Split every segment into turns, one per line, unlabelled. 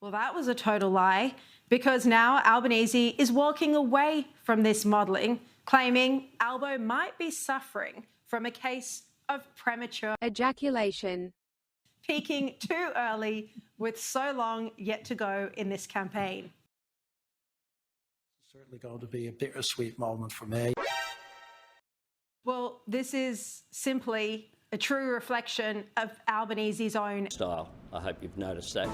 Well, that was a total lie, because now Albanese is walking away from this modelling, claiming Albo might be suffering from a case of premature
ejaculation,
peaking too early with so long yet to go in this campaign.
It's certainly going to be a bittersweet moment for me.
Well, this is simply a true reflection of Albanese's own
style. I hope you've noticed that.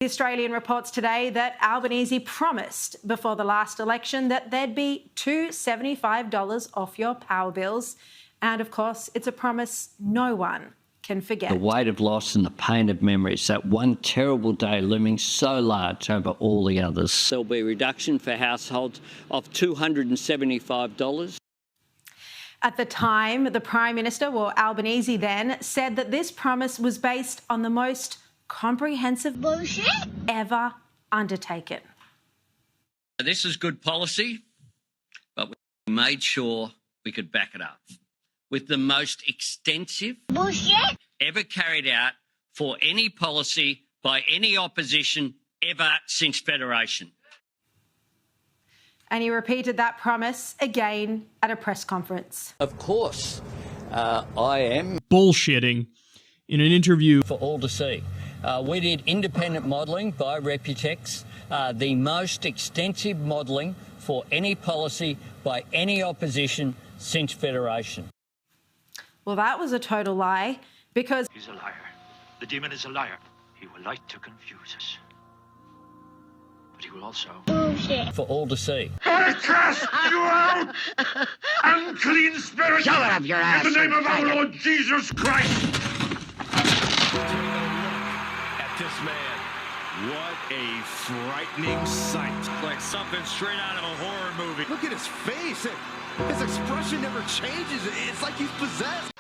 The Australian reports today that Albanese promised before the last election that there'd be $275 off your power bills. And of course, it's a promise no one can forget.
The weight of loss and the pain of memories, that one terrible day looming so large over all the others. There'll be a reduction for households of $275.
At the time, the Prime Minister, or Albanese then, said that this promise was based on the most comprehensive bullshit ever undertaken.
This is good policy, but we made sure we could back it up with the most extensive
bullshit
ever carried out for any policy by any opposition ever since Federation.
And he repeated that promise again at a press conference.
Of course, I am
bullshitting in an interview
for all to see. We did independent modelling by Reputex, the most extensive modelling for any policy by any opposition since Federation.
Well, that was a total lie, because
he's a liar. The demon is a liar. He will like to confuse us. But he will also
bullshit
for all to see.
I cast you out! Unclean spirit!
Shove it up your ass!
In the name of our Lord Jesus Christ!
At this man, what a frightening sight.
Like something straight out of a horror movie.
Look at his face. His expression never changes. It's like he's possessed.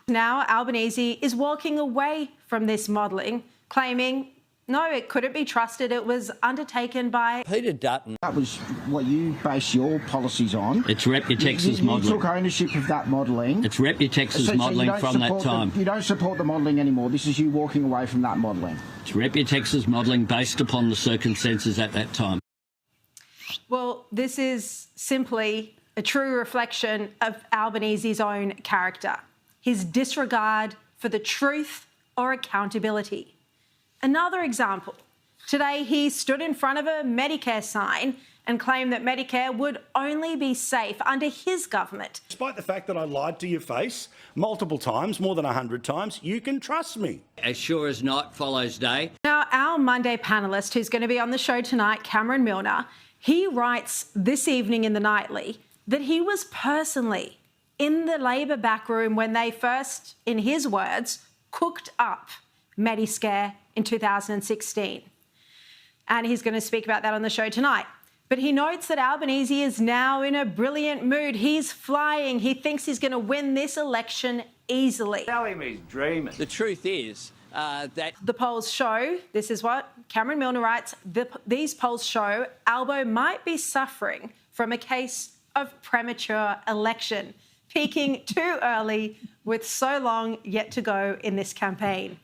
Now Albanese is walking away from this modelling, claiming, no, it couldn't be trusted. It was undertaken by
Peter Dutton.
That was what you base your policies on.
It's Reputex's modelling.
You took ownership of that modelling.
It's Reputex's modelling from that time.
You don't support the modelling anymore. This is you walking away from that modelling.
It's Reputex's modelling based upon the circumstances at that time.
Well, this is simply a true reflection of Albanese's own character, his disregard for the truth or accountability. Another example. Today, he stood in front of a Medicare sign and claimed that Medicare would only be safe under his government.
Despite the fact that I lied to your face multiple times, more than 100 times, you can trust me.
As sure as night follows day.
Now, our Monday panellist, who's going to be on the show tonight, Cameron Milner, he writes this evening in the Nightly that he was personally in the Labor backroom when they first, in his words, cooked up Mediscare in 2016. And he's going to speak about that on the show tonight. But he notes that Albanese is now in a brilliant mood. He's flying. He thinks he's going to win this election easily.
Telling me he's dreaming.
The truth is that
the polls show, this is what Cameron Milner writes, these polls show Albo might be suffering from a case of premature election, peaking too early with so long yet to go in this campaign.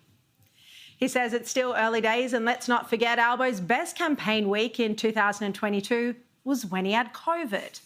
He says it's still early days, and let's not forget Albo's best campaign week in 2022 was when he had COVID.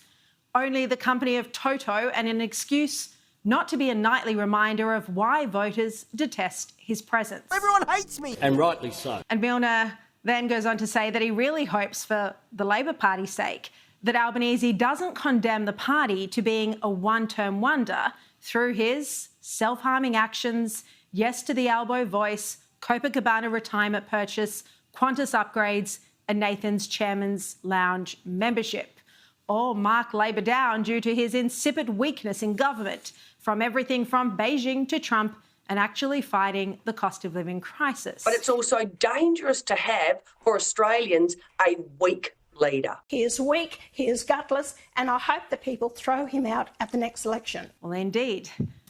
Only the company of Toto and an excuse not to be a nightly reminder of why voters detest his presence.
Everyone hates me!
and rightly so.
And Milner then goes on to say that he really hopes, for the Labor Party's sake, that Albanese doesn't condemn the party to being a one-term wonder through his self-harming actions, yes to the Albo voice, Copacabana retirement purchase, Qantas upgrades, and Nathan's Chairman's Lounge membership, or mark Labor down due to his insipid weakness in government, from everything from Beijing to Trump and actually fighting the cost of living crisis.
But it's also dangerous to have, for Australians, a weak leader.
He is weak, he is gutless, and I hope the people throw him out at the next election.
Well, indeed.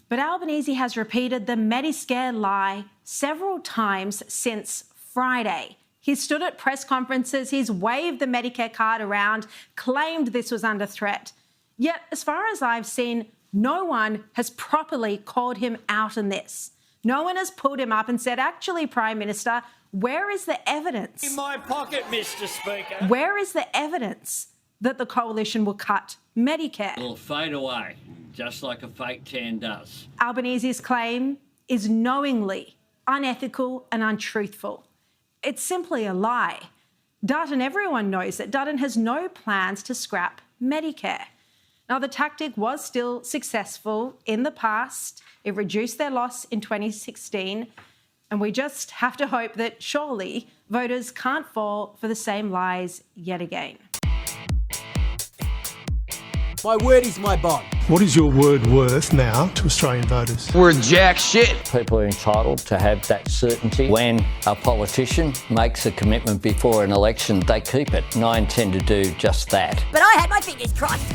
But Albanese has repeated the Mediscare lie several times since Friday. He's stood at press conferences, he's waved the Medicare card around, claimed this was under threat. Yet, as far as I've seen, no one has properly called him out on this. No one has pulled him up and said, actually, Prime Minister, where is the evidence?
In my pocket, Mr. Speaker.
Where is the evidence that the coalition will cut Medicare?
It'll fade away, just like a fake tan does.
Albanese's claim is knowingly unethical and untruthful. It's simply a lie. Dutton, everyone knows that Dutton has no plans to scrap Medicare. Now, the tactic was still successful in the past. It reduced their loss in 2016. And we just have to hope that surely voters can't fall for the same lies yet again.
My word is my bond.
What is your word worth now to Australian voters?
We're jack shit.
People are entitled to have that certainty. When a politician makes a commitment before an election, they keep it. And I intend to do just that.
But I had my fingers crossed.